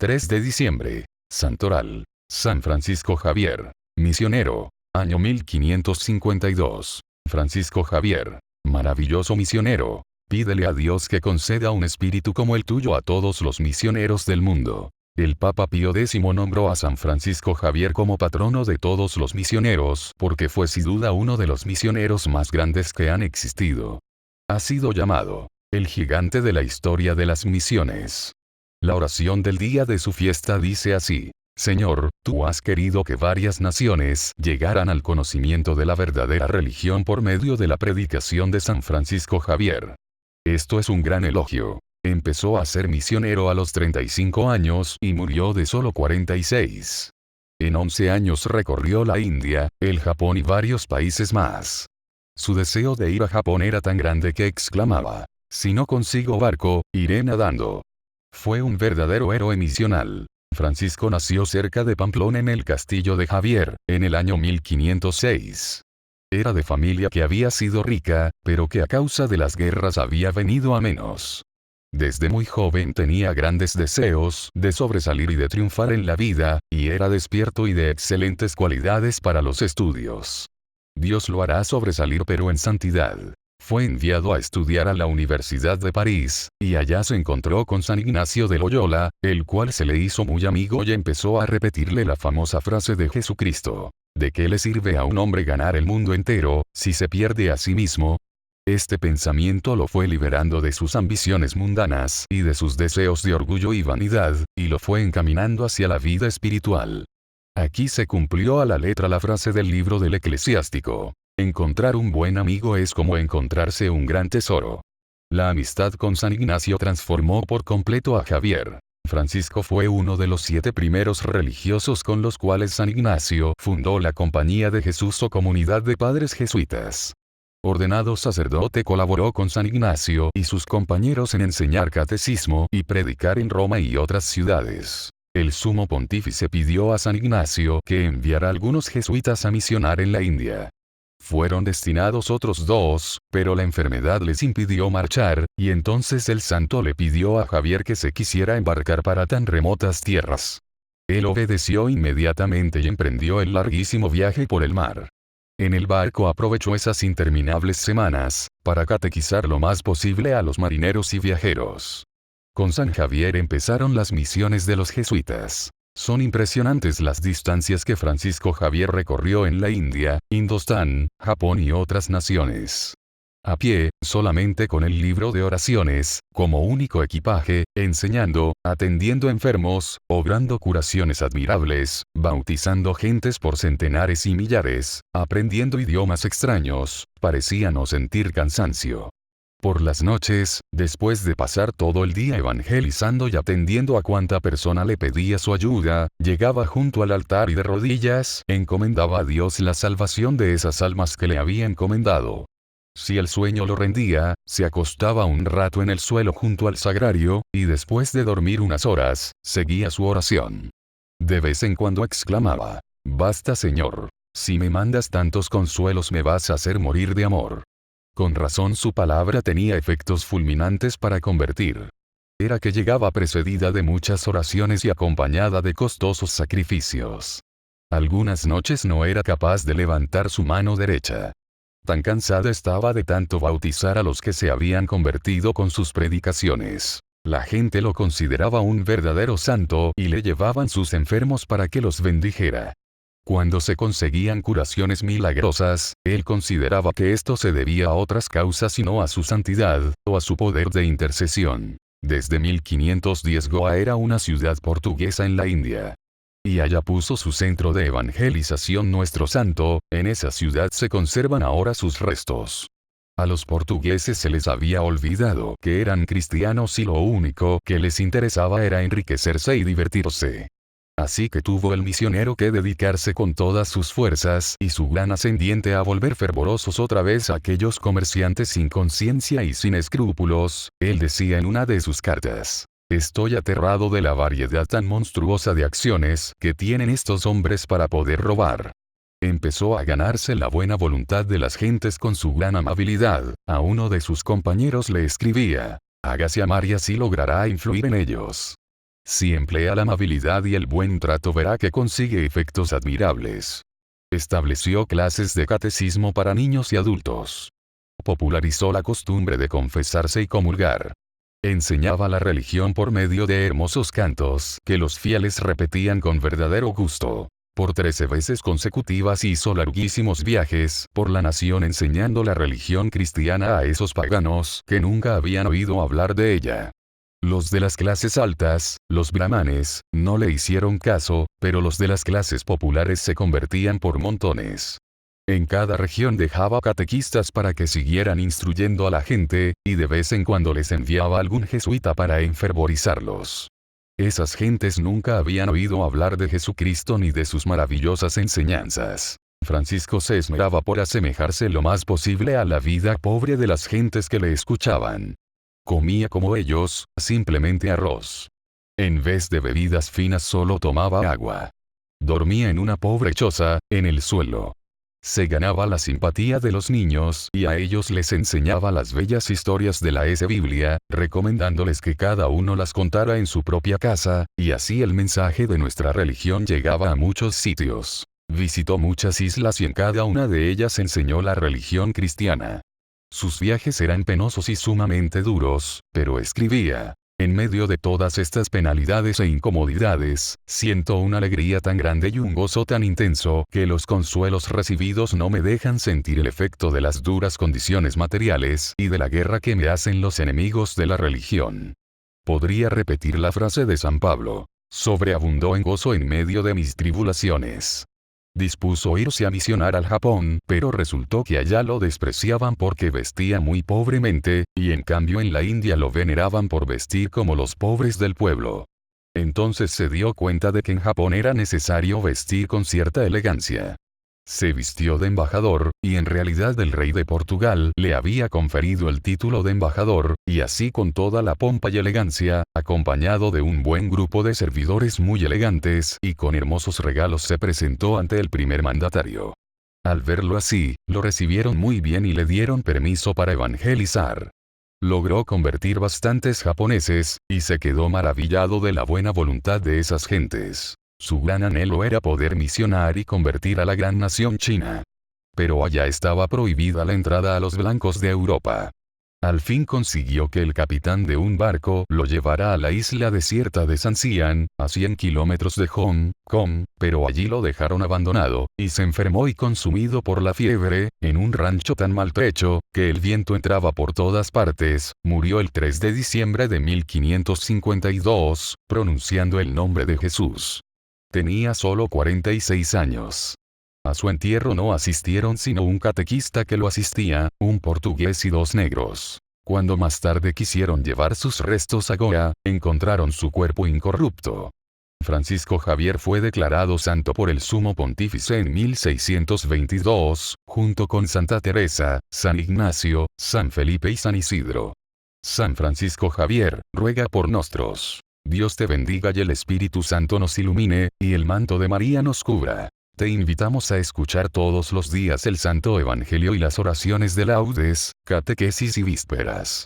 3 de diciembre. Santoral. San Francisco Javier. Misionero. Año 1552. Francisco Javier. Maravilloso misionero. Pídele a Dios que conceda un espíritu como el tuyo a todos los misioneros del mundo. El Papa Pío X nombró a San Francisco Javier como patrono de todos los misioneros porque fue sin duda uno de los misioneros más grandes que han existido. Ha sido llamado el gigante de la historia de las misiones. La oración del día de su fiesta dice así: Señor, tú has querido que varias naciones llegaran al conocimiento de la verdadera religión por medio de la predicación de San Francisco Javier. Esto es un gran elogio. Empezó a ser misionero a los 35 años y murió de solo 46. En 11 años recorrió la India, el Japón y varios países más. Su deseo de ir a Japón era tan grande que exclamaba: si no consigo barco, iré nadando. Fue un verdadero héroe misional. Francisco nació cerca de Pamplona en el castillo de Javier, en el año 1506. Era de familia que había sido rica, pero que a causa de las guerras había venido a menos. Desde muy joven tenía grandes deseos de sobresalir y de triunfar en la vida, y era despierto y de excelentes cualidades para los estudios. Dios lo hará sobresalir pero en santidad. Fue enviado a estudiar a la Universidad de París, y allá se encontró con San Ignacio de Loyola, el cual se le hizo muy amigo y empezó a repetirle la famosa frase de Jesucristo: ¿de qué le sirve a un hombre ganar el mundo entero, si se pierde a sí mismo? Este pensamiento lo fue liberando de sus ambiciones mundanas y de sus deseos de orgullo y vanidad, y lo fue encaminando hacia la vida espiritual. Aquí se cumplió a la letra la frase del libro del Eclesiástico: encontrar un buen amigo es como encontrarse un gran tesoro. La amistad con San Ignacio transformó por completo a Javier. Francisco fue uno de los 7 primeros religiosos con los cuales San Ignacio fundó la Compañía de Jesús o Comunidad de Padres Jesuitas. Ordenado sacerdote, colaboró con San Ignacio y sus compañeros en enseñar catecismo y predicar en Roma y otras ciudades. El sumo pontífice pidió a San Ignacio que enviara a algunos jesuitas a misionar en la India. Fueron destinados otros 2, pero la enfermedad les impidió marchar, y entonces el santo le pidió a Javier que se quisiera embarcar para tan remotas tierras. Él obedeció inmediatamente y emprendió el larguísimo viaje por el mar. En el barco aprovechó esas interminables semanas para catequizar lo más posible a los marineros y viajeros. Con San Javier empezaron las misiones de los jesuitas. Son impresionantes las distancias que Francisco Javier recorrió en la India, Indostán, Japón y otras naciones. A pie, solamente con el libro de oraciones, como único equipaje, enseñando, atendiendo enfermos, obrando curaciones admirables, bautizando gentes por centenares y millares, aprendiendo idiomas extraños, parecía no sentir cansancio. Por las noches, después de pasar todo el día evangelizando y atendiendo a cuanta persona le pedía su ayuda, llegaba junto al altar y de rodillas, encomendaba a Dios la salvación de esas almas que le había encomendado. Si el sueño lo rendía, se acostaba un rato en el suelo junto al sagrario, y después de dormir unas horas, seguía su oración. De vez en cuando exclamaba: «Basta, Señor. Si me mandas tantos consuelos me vas a hacer morir de amor». Con razón su palabra tenía efectos fulminantes para convertir. Era que llegaba precedida de muchas oraciones y acompañada de costosos sacrificios. Algunas noches no era capaz de levantar su mano derecha. Tan cansada estaba de tanto bautizar a los que se habían convertido con sus predicaciones. La gente lo consideraba un verdadero santo y le llevaban sus enfermos para que los bendijera. Cuando se conseguían curaciones milagrosas, él consideraba que esto se debía a otras causas y no a su santidad, o a su poder de intercesión. Desde 1510 Goa era una ciudad portuguesa en la India. Y allá puso su centro de evangelización nuestro santo, en esa ciudad se conservan ahora sus restos. A los portugueses se les había olvidado que eran cristianos y lo único que les interesaba era enriquecerse y divertirse. Así que tuvo el misionero que dedicarse con todas sus fuerzas y su gran ascendiente a volver fervorosos otra vez a aquellos comerciantes sin conciencia y sin escrúpulos. Él decía en una de sus cartas: «Estoy aterrado de la variedad tan monstruosa de acciones que tienen estos hombres para poder robar». Empezó a ganarse la buena voluntad de las gentes con su gran amabilidad. A uno de sus compañeros le escribía: «Hágase amar y así logrará influir en ellos». Si emplea la amabilidad y el buen trato verá que consigue efectos admirables. Estableció clases de catecismo para niños y adultos. Popularizó la costumbre de confesarse y comulgar. Enseñaba la religión por medio de hermosos cantos que los fieles repetían con verdadero gusto. Por 13 veces consecutivas hizo larguísimos viajes por la nación enseñando la religión cristiana a esos paganos que nunca habían oído hablar de ella. Los de las clases altas, los brahmanes, no le hicieron caso, pero los de las clases populares se convertían por montones. En cada región dejaba catequistas para que siguieran instruyendo a la gente, y de vez en cuando les enviaba algún jesuita para enfervorizarlos. Esas gentes nunca habían oído hablar de Jesucristo ni de sus maravillosas enseñanzas. Francisco se esmeraba por asemejarse lo más posible a la vida pobre de las gentes que le escuchaban. Comía como ellos, simplemente arroz. En vez de bebidas finas solo tomaba agua. Dormía en una pobre choza, en el suelo. Se ganaba la simpatía de los niños y a ellos les enseñaba las bellas historias de la Biblia, recomendándoles que cada uno las contara en su propia casa, y así el mensaje de nuestra religión llegaba a muchos sitios. Visitó muchas islas y en cada una de ellas enseñó la religión cristiana. Sus viajes eran penosos y sumamente duros, pero escribía: en medio de todas estas penalidades e incomodidades, siento una alegría tan grande y un gozo tan intenso que los consuelos recibidos no me dejan sentir el efecto de las duras condiciones materiales y de la guerra que me hacen los enemigos de la religión. Podría repetir la frase de San Pablo: sobreabundó en gozo en medio de mis tribulaciones. Dispuso irse a misionar al Japón, pero resultó que allá lo despreciaban porque vestía muy pobremente, y en cambio en la India lo veneraban por vestir como los pobres del pueblo. Entonces se dio cuenta de que en Japón era necesario vestir con cierta elegancia. Se vistió de embajador, y en realidad el rey de Portugal le había conferido el título de embajador, y así con toda la pompa y elegancia, acompañado de un buen grupo de servidores muy elegantes y con hermosos regalos se presentó ante el primer mandatario. Al verlo así, lo recibieron muy bien y le dieron permiso para evangelizar. Logró convertir bastantes japoneses, y se quedó maravillado de la buena voluntad de esas gentes. Su gran anhelo era poder misionar y convertir a la gran nación china. Pero allá estaba prohibida la entrada a los blancos de Europa. Al fin consiguió que el capitán de un barco lo llevara a la isla desierta de Sanxian, a 100 kilómetros de Hong Kong, pero allí lo dejaron abandonado, y se enfermó y consumido por la fiebre, en un rancho tan maltrecho, que el viento entraba por todas partes. Murió el 3 de diciembre de 1552, pronunciando el nombre de Jesús. Tenía solo 46 años. A su entierro no asistieron sino un catequista que lo asistía, un portugués y 2 negros. Cuando más tarde quisieron llevar sus restos a Goa, encontraron su cuerpo incorrupto. Francisco Javier fue declarado santo por el Sumo Pontífice en 1622, junto con Santa Teresa, San Ignacio, San Felipe y San Isidro. San Francisco Javier, ruega por nosotros. Dios te bendiga y el Espíritu Santo nos ilumine, y el manto de María nos cubra. Te invitamos a escuchar todos los días el Santo Evangelio y las oraciones de laudes, catequesis y vísperas.